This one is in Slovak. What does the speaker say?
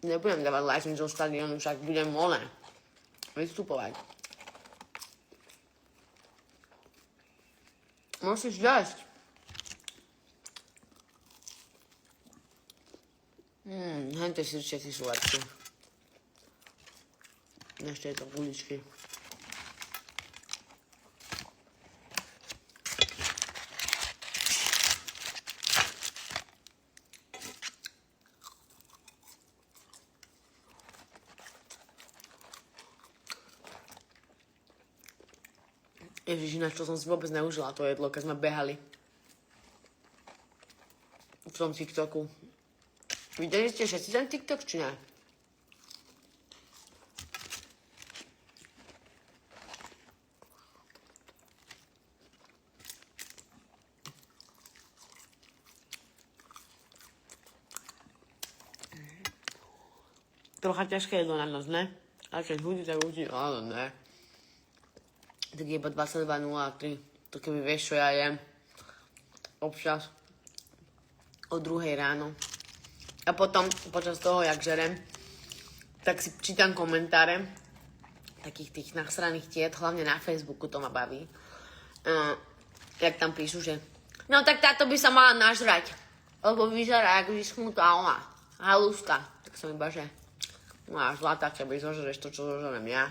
Nebudem dávať lajsniť zo stadionu, však budem vystupovať. Musíš jesť. Hente sirčeky sú lepšie. Ešte je to guličky. Ježiš, ináč to som si vôbec neužila, to jedlo, keď sme behali. V tom TikToku. Videli ste všetci ten TikTok, či ne? Trocha ťažké jedlo na noc, ne? A keď hudí, tak hudí, ale ne. Tak je iba 22:03. To keby vieš, čo ja jem. Občas. O 2:00 ráno. A potom, počas toho, jak žerem, tak si čítam komentáre takých tých nasraných tiet, hlavne na Facebooku to ma baví. Jak tam píšu, že no tak táto by sa mala nažrať, lebo vyzerá jak vyschnutá ona, halúska. Tak som iba, že no a zlatá, keď zožereš to, čo zožerem ja.